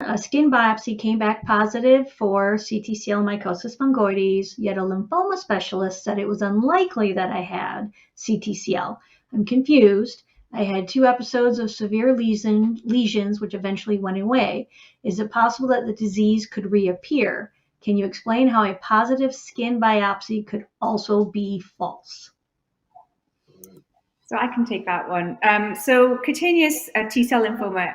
a skin biopsy came back positive for CTCL mycosis fungoides, yet a lymphoma specialist said it was unlikely that I had CTCL. I'm confused. I had 2 episodes of severe lesions, which eventually went away. Is it possible that the disease could reappear? Can you explain how a positive skin biopsy could also be false? So I can take that one. So cutaneous T-cell lymphoma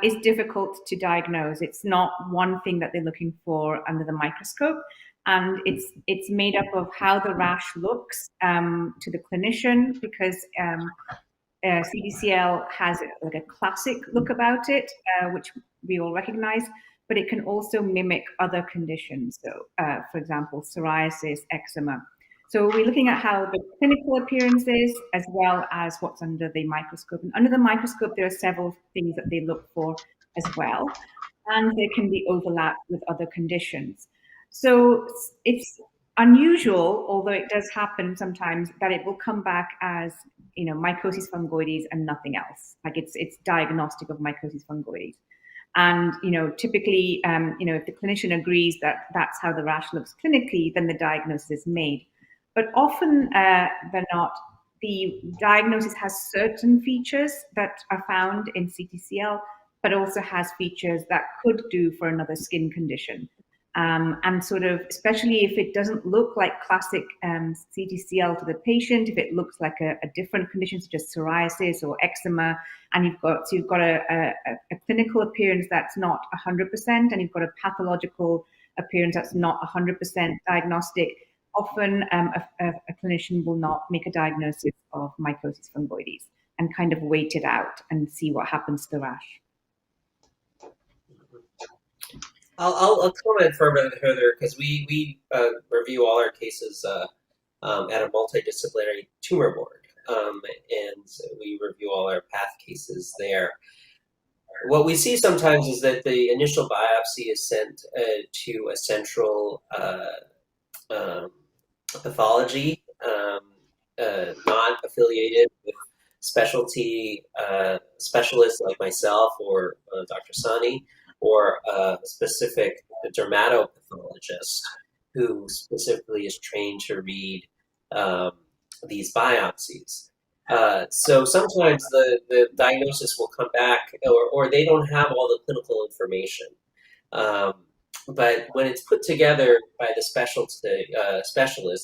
is difficult to diagnose. It's not one thing that they're looking for under the microscope. And it's made up of how the rash looks to the clinician, because CTCL has like a classic look about it, which we all recognize, but it can also mimic other conditions. So, for example, psoriasis, eczema. So we're looking at how the clinical appearance is, as well as what's under the microscope. And under the microscope, there are several things that they look for as well, and there can be overlap with other conditions. So it's unusual, although it does happen sometimes, that it will come back as mycosis fungoides and nothing else. Like it's diagnostic of mycosis fungoides. And typically, if the clinician agrees that that's how the rash looks clinically, then the diagnosis is made. But often than not, the diagnosis has certain features that are found in CTCL, but also has features that could do for another skin condition. And sort of, especially if it doesn't look like classic CTCL to the patient, if it looks like a different condition such as psoriasis or eczema, and you've got a clinical appearance that's not 100%, and you've got a pathological appearance that's not 100% diagnostic, often a clinician will not make a diagnosis of mycosis fungoides and kind of wait it out and see what happens to the rash. I'll comment further because we review all our cases at a multidisciplinary tumor board, and we review all our path cases there. What we see sometimes is that the initial biopsy is sent to a central pathology, not affiliated with specialty specialists like myself or Dr. Sani, or a specific dermatopathologist who specifically is trained to read these biopsies. So sometimes the diagnosis will come back, or they don't have all the clinical information. But when it's put together by the specialist,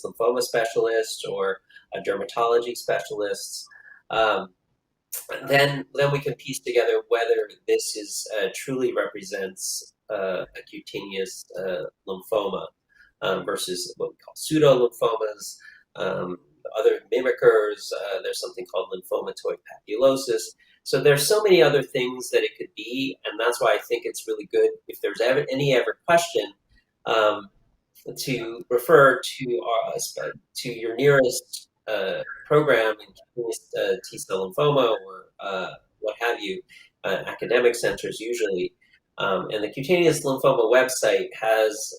lymphoma specialist, or a dermatology specialist, then we can piece together whether this is truly represents a cutaneous lymphoma versus what we call pseudo-lymphomas, other mimickers. There's something called lymphomatoid papulosis. So there's so many other things that it could be, and that's why I think it's really good if there's any question to refer to your nearest program in cutaneous T-cell lymphoma or what have you, academic centers usually. And the cutaneous lymphoma website has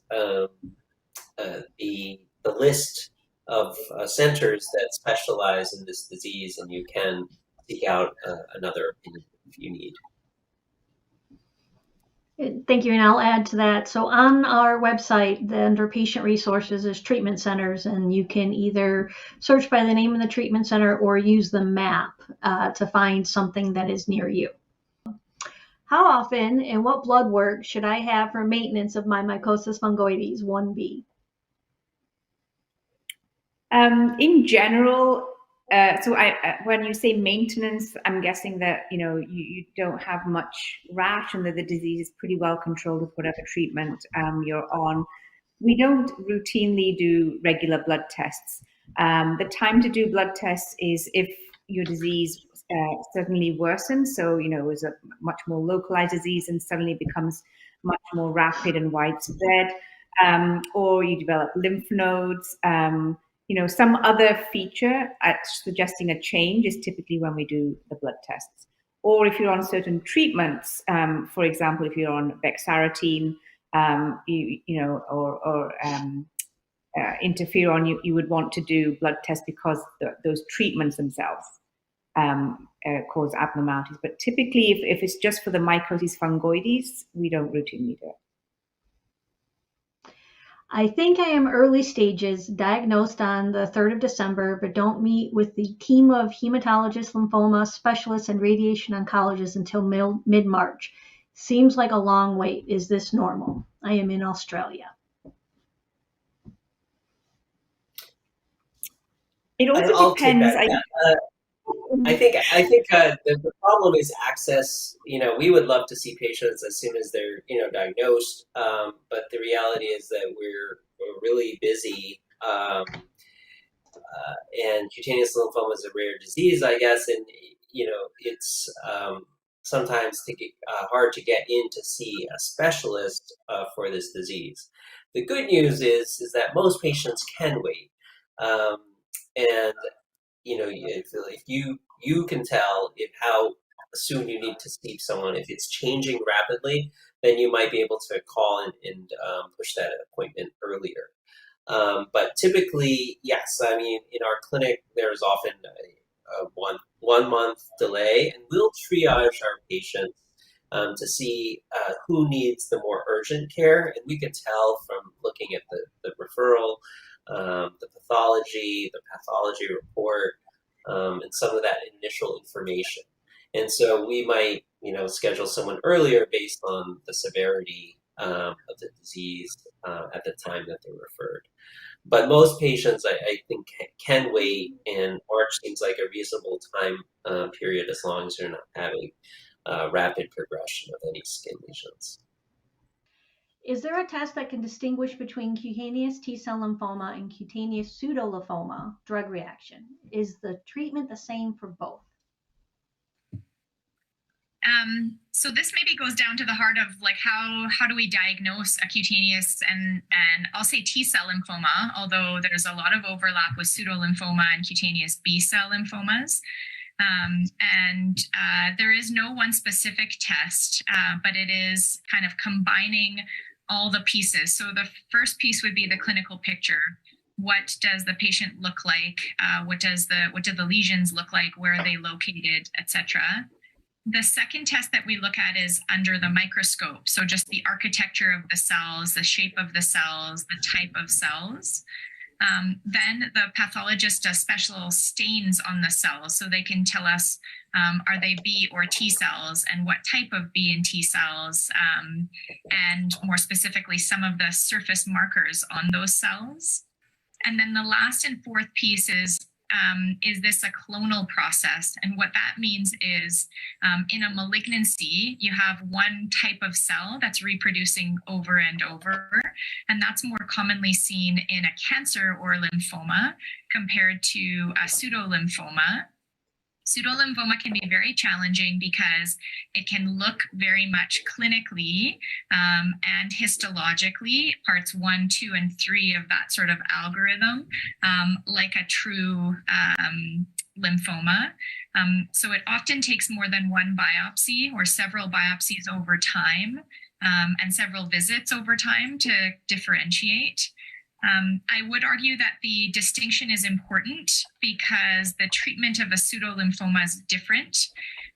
the list of centers that specialize in this disease, and you can seek out another opinion if you need. Thank you, and I'll add to that. So on our website, under patient resources is treatment centers, and you can either search by the name of the treatment center or use the map to find something that is near you. How often and what blood work should I have for maintenance of my mycosis fungoides 1B? In general, so when you say maintenance, I'm guessing that you don't have much rash and that the disease is pretty well controlled with whatever treatment you're on. We don't routinely do regular blood tests. The time to do blood tests is if your disease suddenly worsens, so it was a much more localized disease and suddenly becomes much more rapid and widespread, or you develop lymph nodes. Some other feature suggesting a change is typically when we do the blood tests. Or if you're on certain treatments, for example, if you're on bexarotene, or interferon, you would want to do blood tests because those treatments themselves. cause abnormalities. But typically, if it's just for the mycosis fungoides, we don't routinely do it. I think I am early stages, diagnosed on the 3rd of December, but don't meet with the team of hematologists, lymphoma specialists, and radiation oncologists until mid-March. Seems like a long wait. Is this normal? I am in Australia. It also I'll take depends. that. I think the problem is access. We would love to see patients as soon as they're diagnosed, but the reality is that we're really busy, and cutaneous lymphoma is a rare disease, I guess, and it's sometimes hard to get in to see a specialist for this disease. The good news is that most patients can wait, and if you can tell how soon you need to see someone. If it's changing rapidly, then you might be able to call and push that appointment earlier. But typically, yes, I mean, in our clinic, there's often a 1 month delay, and we'll triage our patients to see who needs the more urgent care, and we can tell from looking at the referral, the pathology report, and some of that initial information. And so we might, schedule someone earlier based on the severity of the disease at the time that they're referred. But most patients, I think, can wait, and March seems like a reasonable time period as long as you're not having rapid progression of any skin lesions. Is there a test that can distinguish between cutaneous T-cell lymphoma and cutaneous pseudolymphoma drug reaction? Is the treatment the same for both? So this maybe goes down to the heart of like how do we diagnose a cutaneous and I'll say T-cell lymphoma, although there's a lot of overlap with pseudolymphoma and cutaneous B-cell lymphomas. There is no one specific test, but it is kind of combining all the pieces. So the first piece would be the clinical picture. What does the patient look like? What do the lesions look like? Where are they located, etc. The second test that we look at is under the microscope. So just the architecture of the cells, the shape of the cells, the type of cells. Then the pathologist does special stains on the cells so they can tell us, are they B or T cells and what type of B and T cells, and more specifically, some of the surface markers on those cells. And then the last and fourth piece is this a clonal process? And what that means is in a malignancy, you have one type of cell that's reproducing over and over. And that's more commonly seen in a cancer or lymphoma compared to a pseudolymphoma. Pseudolymphoma can be very challenging because it can look very much clinically and histologically, parts 1, 2, and 3 of that sort of algorithm, like a true lymphoma. So it often takes more than one biopsy or several biopsies over time and several visits over time to differentiate. I would argue that the distinction is important because the treatment of a pseudolymphoma is different.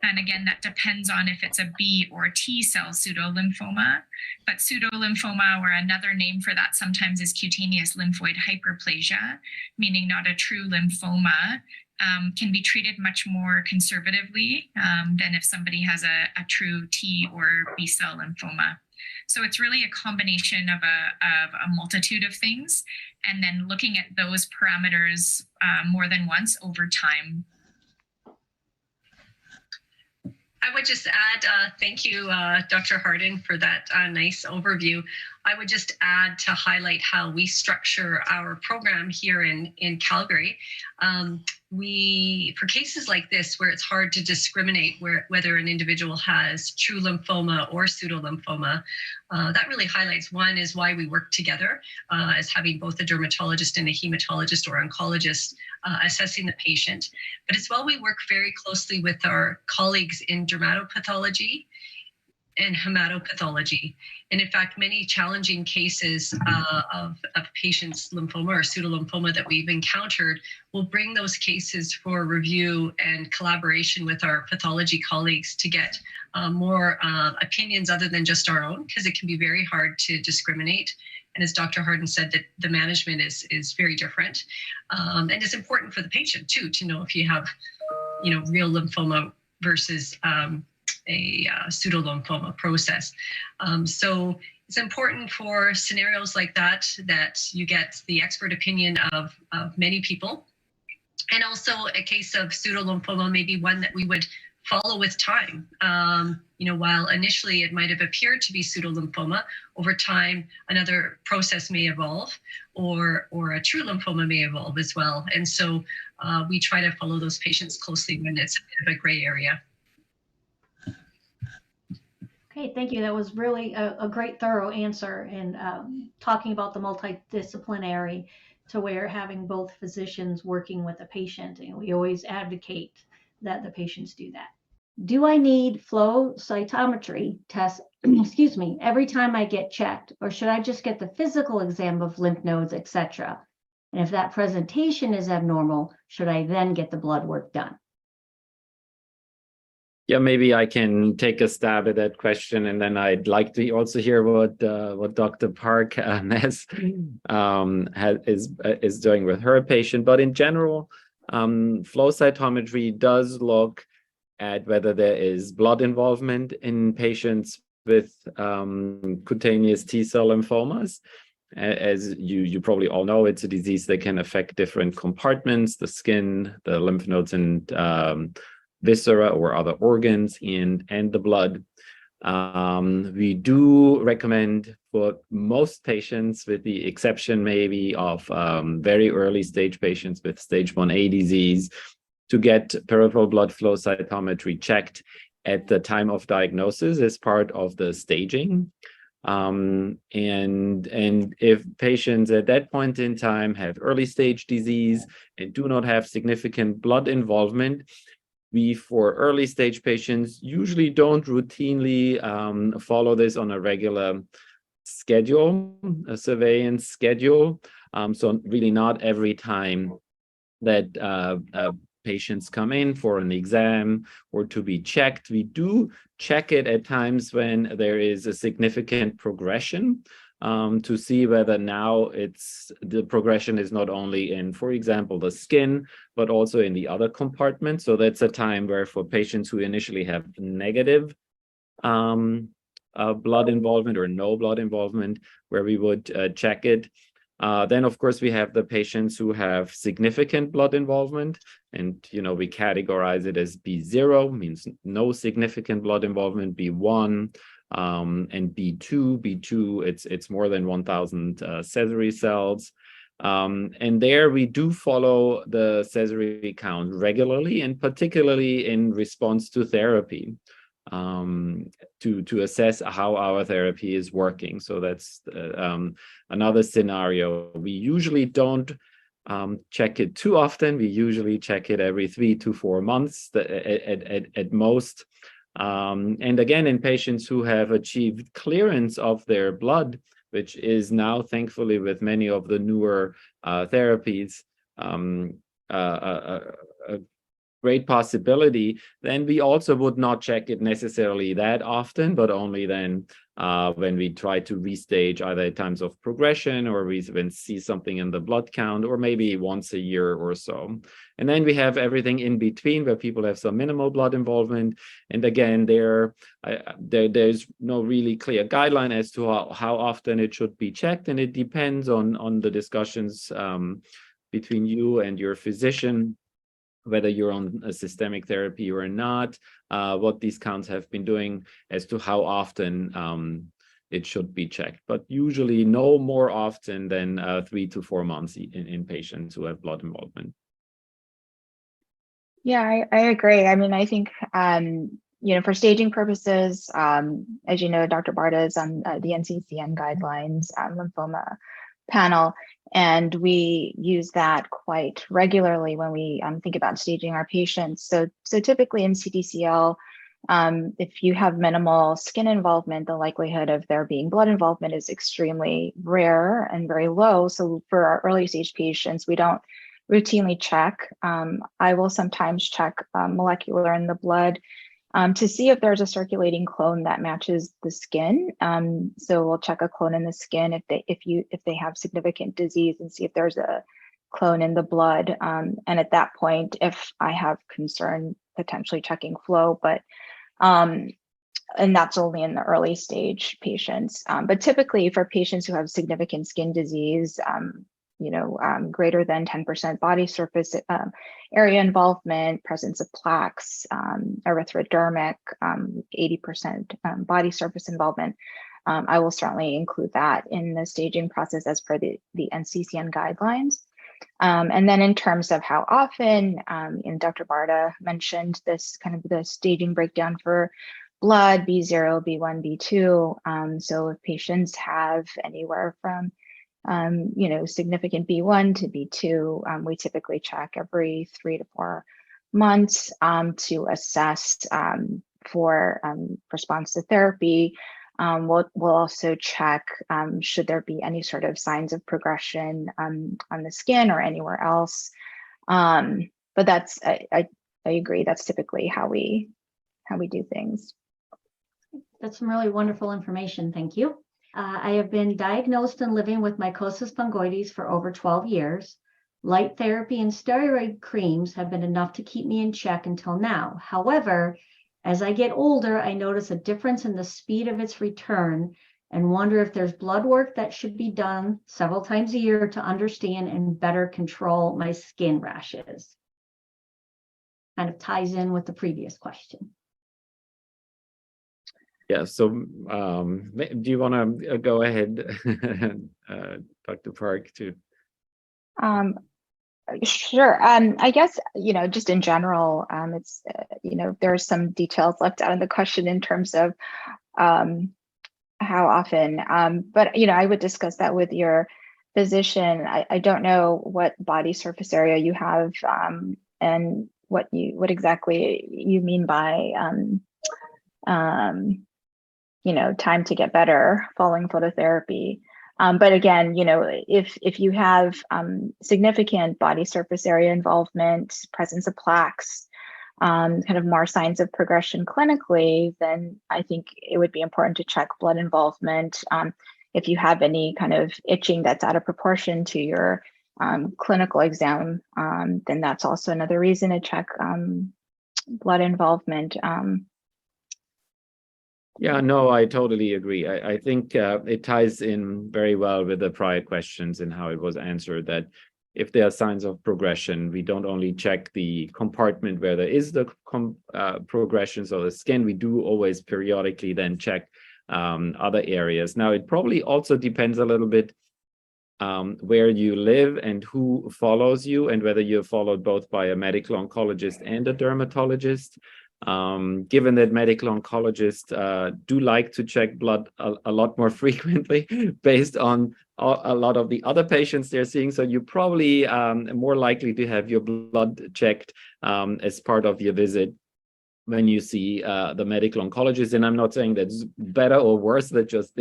And again, that depends on if it's a B or T cell pseudolymphoma. But pseudolymphoma, or another name for that sometimes, is cutaneous lymphoid hyperplasia, meaning not a true lymphoma, can be treated much more conservatively than if somebody has a true T or B cell lymphoma. So it's really a combination of a multitude of things, and then looking at those parameters more than once over time. I would just add, thank you, Dr. Hardin, for that nice overview. I would just add to highlight how we structure our program here in Calgary. For cases like this, where it's hard to discriminate whether an individual has true lymphoma or pseudolymphoma, that really highlights, one, is why we work together as having both a dermatologist and a hematologist or oncologist assessing the patient. But as well, we work very closely with our colleagues in dermatopathology and hematopathology. And in fact, many challenging cases of patients' lymphoma or pseudolymphoma that we've encountered will bring those cases for review and collaboration with our pathology colleagues to get more opinions other than just our own, because it can be very hard to discriminate. And as Dr. Harden said, that the management is very different. And it's important for the patient too, to know if you have, real lymphoma versus a pseudolymphoma process. So it's important for scenarios like that you get the expert opinion of many people. And also a case of pseudolymphoma may be one that we would follow with time. While initially it might have appeared to be pseudolymphoma, over time another process may evolve, or a true lymphoma may evolve as well. And so we try to follow those patients closely when it's a bit of a gray area. Okay, thank you. That was really a great, thorough answer, and talking about the multidisciplinary to where having both physicians working with a patient, and we always advocate that the patients do that. Do I need flow cytometry tests, excuse me, every time I get checked, or should I just get the physical exam of lymph nodes, etc.? And if that presentation is abnormal, should I then get the blood work done? Yeah, maybe I can take a stab at that question, and then I'd like to also hear what Dr. Park is doing with her patient. But in general, flow cytometry does look at whether there is blood involvement in patients with cutaneous T-cell lymphomas. As you probably all know, it's a disease that can affect different compartments, the skin, the lymph nodes, and viscera or other organs, and the blood. We do recommend for most patients, with the exception maybe of very early stage patients with stage 1A disease, to get peripheral blood flow cytometry checked at the time of diagnosis as part of the staging. And if patients at that point in time have early stage disease and do not have significant blood involvement, we, for early stage patients, usually don't routinely follow this on a regular schedule, a surveillance schedule. So really not every time that patients come in for an exam or to be checked. We do check it at times when there is a significant progression, to see whether now the progression is not only in, for example, the skin, but also in the other compartments. So that's a time where, for patients who initially have negative blood involvement or no blood involvement, where we would check it. Then, of course, we have the patients who have significant blood involvement, and we categorize it as B0, means no significant blood involvement, B1, and B2, it's more than 1,000 Sézary cells. And there we do follow the Sézary count regularly, and particularly in response to therapy, to assess how our therapy is working. So that's another scenario. We usually don't check it too often. We usually check it every 3 to 4 months at most. And again, in patients who have achieved clearance of their blood, which is now, thankfully, with many of the newer therapies, a great possibility, then we also would not check it necessarily that often, but only then when we try to restage, either at times of progression, or we see something in the blood count, or maybe once a year or so. And then we have everything in between, where people have some minimal blood involvement. And again, there's no really clear guideline as to how often it should be checked, and it depends on the discussions between you and your physician, whether you're on a systemic therapy or not, what these counts have been doing as to how often it should be checked. But usually no more often than 3 to 4 months in patients who have blood involvement. Yeah, I agree. I mean, I think, for staging purposes, as you know, Dr. Barta is on the NCCN guidelines lymphoma panel, and we use that quite regularly when we think about staging our patients. So typically in CTCL, If you have minimal skin involvement, the likelihood of there being blood involvement is extremely rare and very low. So for our early stage patients, we don't routinely check. I will sometimes check molecular in the blood to see if there's a circulating clone that matches the skin. So we'll check a clone in the skin if they have significant disease and see if there's a clone in the blood. And at that point, if I have concern, potentially checking flow, but and that's only in the early stage patients. But typically for patients who have significant skin disease, greater than 10% body surface area involvement, presence of plaques, erythrodermic, 80% body surface involvement, I will certainly include that in the staging process as per the NCCN guidelines. And then in terms of how often, and Dr. Barta mentioned this kind of the staging breakdown for blood, B0, B1, B2. So if patients have anywhere from significant B1 to B2, we typically check every 3 to 4 months to assess for response to therapy. We'll also check should there be any sort of signs of progression on the skin or anywhere else. But that's I agree, that's typically how we do things. That's some really wonderful information. Thank you. I have been diagnosed and living with mycosis fungoides for over 12 years. Light therapy and steroid creams have been enough to keep me in check until now. However, as I get older, I notice a difference in the speed of its return and wonder if there's blood work that should be done several times a year to understand and better control my skin rashes. Kind of ties in with the previous question. Yeah, so do you want to go ahead, Dr. Park, too? Sure. I guess, just in general, it's, there's some details left out of the question in terms of how often, but, I would discuss that with your physician. I don't know what body surface area you have and what exactly you mean by, time to get better following phototherapy. But again, if you have significant body surface area involvement, presence of plaques, kind of more signs of progression clinically, then I think it would be important to check blood involvement. If you have any kind of itching that's out of proportion to your clinical exam, then that's also another reason to check blood involvement. Yeah, no, I totally agree. I think it ties in very well with the prior questions and how it was answered, that if there are signs of progression, we don't only check the compartment where there is the progressions of the skin, we do always periodically then check other areas. Now, it probably also depends a little bit where you live and who follows you, and whether you're followed both by a medical oncologist and a dermatologist. Given that medical oncologists do like to check blood a lot more frequently based on a lot of the other patients they're seeing, so you're probably more likely to have your blood checked as part of your visit when you see the medical oncologist. And I'm not saying that's better or worse, that just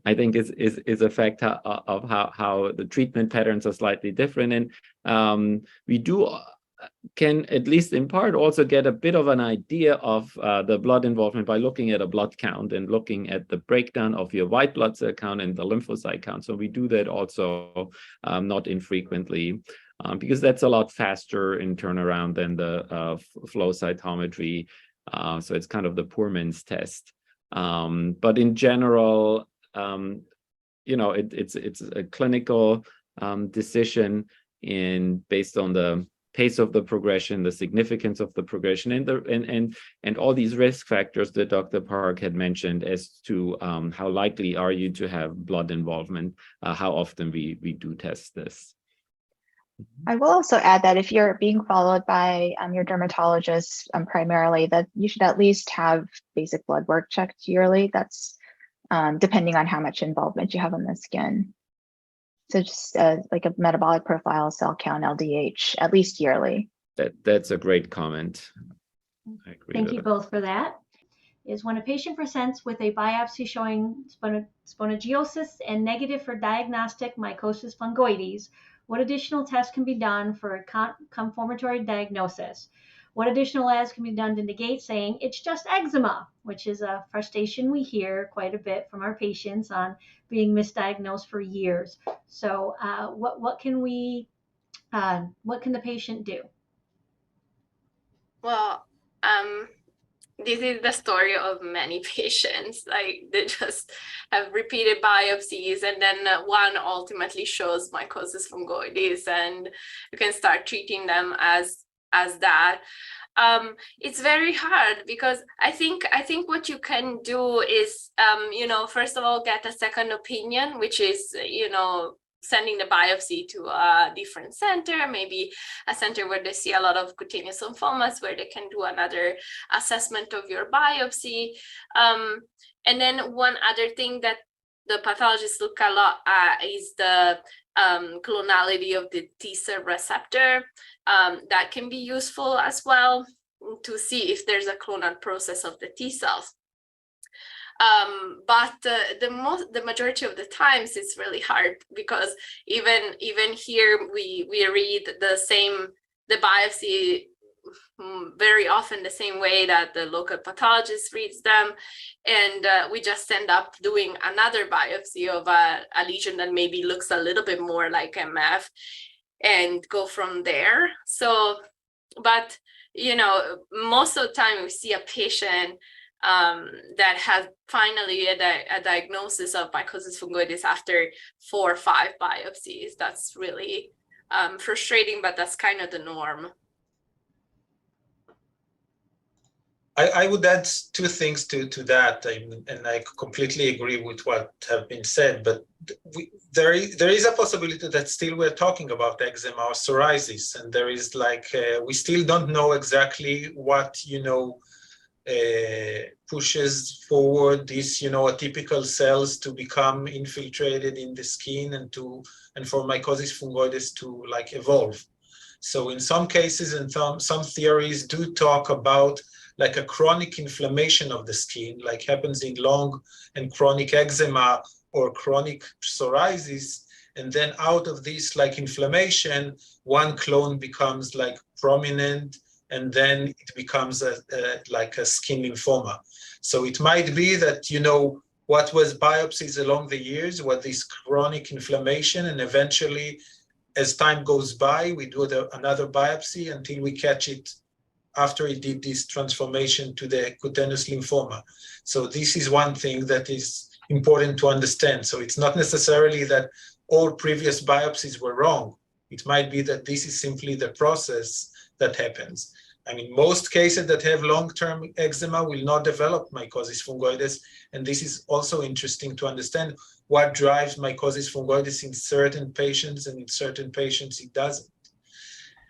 I think is a fact of how the treatment patterns are slightly different. And we can, at least in part, also get a bit of an idea of the blood involvement by looking at a blood count and looking at the breakdown of your white blood cell count and the lymphocyte count. So we do that also not infrequently, because that's a lot faster in turnaround than the flow cytometry. So it's kind of the poor man's test. But in general, it's a clinical decision based on the pace of the progression, the significance of the progression, and all these risk factors that Dr. Park had mentioned as to how likely are you to have blood involvement, how often we do test this. I will also add that if you're being followed by your dermatologist primarily, that you should at least have basic blood work checked yearly. That's depending on how much involvement you have on the skin. So just like a metabolic profile, cell count, LDH, at least yearly. That's a great comment. I agree. Thank you both for that. is when a patient presents with a biopsy showing spongiosis and negative for diagnostic mycosis fungoides, what additional tests can be done for a confirmatory diagnosis? What additional labs can be done to negate saying it's just eczema, which is a frustration we hear quite a bit from our patients on being misdiagnosed for years. So what can the patient do? Well, this is the story of many patients. Like, they just have repeated biopsies, and then one ultimately shows mycosis fungoides, and you can start treating them as that. It's very hard because I think what you can do is, first of all, get a second opinion, which is, sending the biopsy to a different center, maybe a center where they see a lot of cutaneous lymphomas, where they can do another assessment of your biopsy. And then one other thing that the pathologists look a lot at is the clonality of the T cell receptor. That can be useful as well to see if there's a clonal process of the T cells. But the majority of the times it's really hard, because even here we read the biopsy very often the same way that the local pathologist reads them, and we just end up doing another biopsy of a lesion that maybe looks a little bit more like MF and go from there. So, but most of the time we see a patient that has finally a diagnosis of mycosis fungoides after 4 or 5 biopsies. That's really frustrating, but that's kind of the norm. I would add 2 things to that, and I completely agree with what have been said, but there is a possibility that still we're talking about eczema or psoriasis, and there is we still don't know exactly what, pushes forward these, atypical cells to become infiltrated in the skin and for mycosis fungoides to evolve. So in some cases, and some theories do talk about a chronic inflammation of the skin, like happens in long and chronic eczema or chronic psoriasis. And then out of this inflammation, one clone becomes prominent, and then it becomes a skin lymphoma. So it might be that, what was biopsies along the years, what this chronic inflammation, and eventually, as time goes by, we do another biopsy until we catch it after it did this transformation to the cutaneous lymphoma. So this is one thing that is important to understand. So it's not necessarily that all previous biopsies were wrong. It might be that this is simply the process that happens. I mean, most cases that have long-term eczema will not develop mycosis fungoides, and this is also interesting to understand what drives mycosis fungoides in certain patients, and in certain patients it doesn't.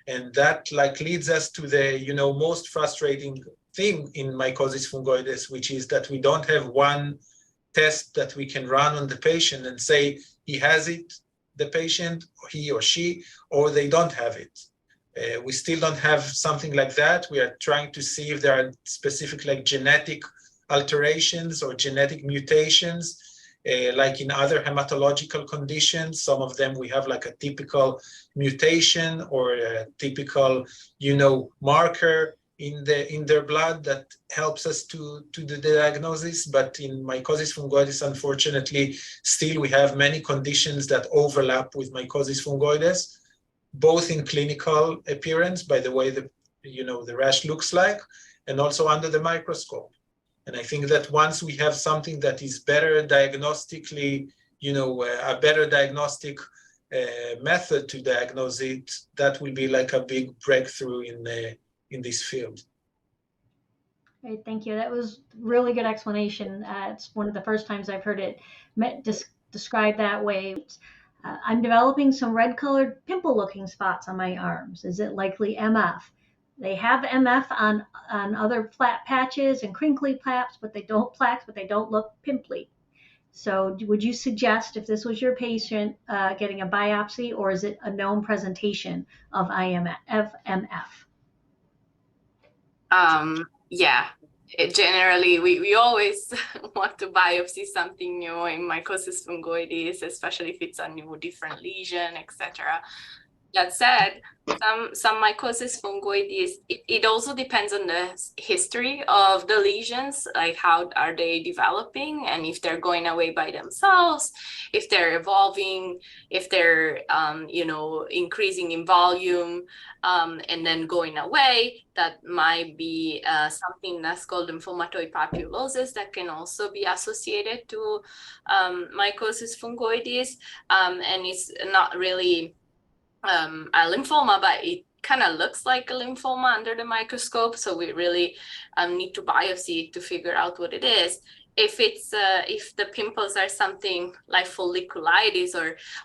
And that leads us to the most frustrating thing in mycosis fungoides, which is that we don't have one test that we can run on the patient and say he has it, the patient, he or she, or they don't have it. We still don't have something like that. We are trying to see if there are specific genetic alterations or genetic mutations, like in other hematological conditions. Some of them we have a typical mutation or a typical, marker in their blood that helps us to do the diagnosis. But in mycosis fungoides, unfortunately, still we have many conditions that overlap with mycosis fungoides, both in clinical appearance, by the way the rash looks like, and also under the microscope. And I think that once we have something that is better diagnostically, a better diagnostic method to diagnose it, that will be a big breakthrough in this field. Great, thank you. That was really good explanation. It's one of the first times I've heard it described that way. I'm developing some red-colored pimple-looking spots on my arms. Is it likely MF? They have MF on other flat patches and crinkly plaques, but they don't look pimply. So would you suggest, if this was your patient, getting a biopsy, or is it a known presentation of MF? Yeah, generally, we always want to biopsy something new in mycosis fungoides, especially if it's a new different lesion, etc. That said, some mycosis fungoides, it also depends on the history of the lesions, like how are they developing, and if they're going away by themselves, if they're evolving, if they're increasing in volume, and then going away. That might be something that's called lymphomatoid papulosis that can also be associated to mycosis fungoides, and it's not really a lymphoma, but it kind of looks like a lymphoma under the microscope. So we really need to biopsy it to figure out what it is. If it's if the pimples are something like folliculitis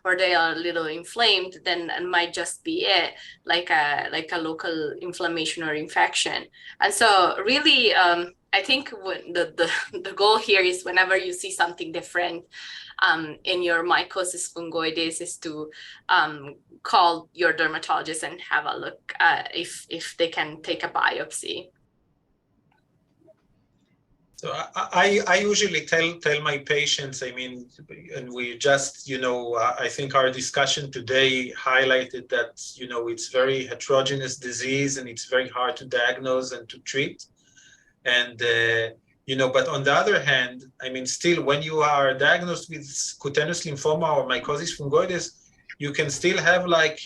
or they are a little inflamed, then it might just be it, like a local inflammation or infection. And so really, I think the goal here is whenever you see something different in your mycosis fungoides is to call your dermatologist and have a look if they can take a biopsy. So I usually tell my patients, I mean, and we just, I think our discussion today highlighted that, it's very heterogeneous disease and it's very hard to diagnose and to treat. And, but on the other hand, I mean, still when you are diagnosed with cutaneous lymphoma or mycosis fungoides, you can still have like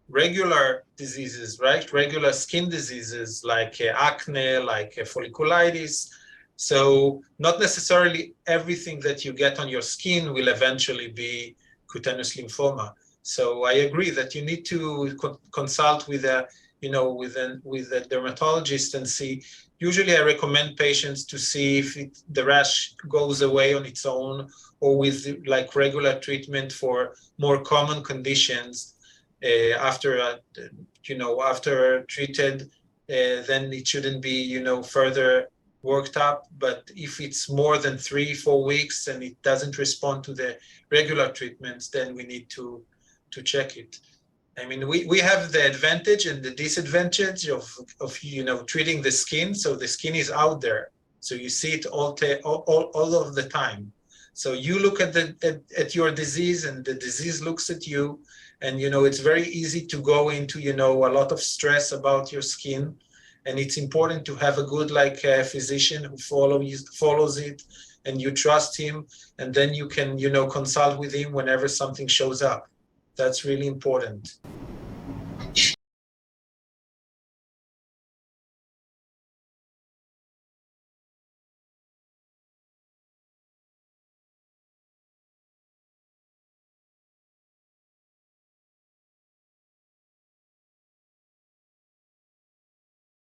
regular diseases, right? Regular skin diseases like acne, like folliculitis. So not necessarily everything that you get on your skin will eventually be cutaneous lymphoma. So I agree that you need to consult with a, with a dermatologist and see. Usually I recommend patients to see if the rash goes away on its own or with like regular treatment for more common conditions. After treated, then it shouldn't be, further worked up. But if it's more than 3-4 weeks and it doesn't respond to the regular treatments, then we need to check it. I mean, we have the advantage and the disadvantage of treating the skin. So the skin is out there, so you see it all of the time. So you look at your disease, and the disease looks at you, and it's very easy to go into a lot of stress about your skin, and it's important to have a good physician who follows it, and you trust him, and then you can consult with him whenever something shows up. That's really important.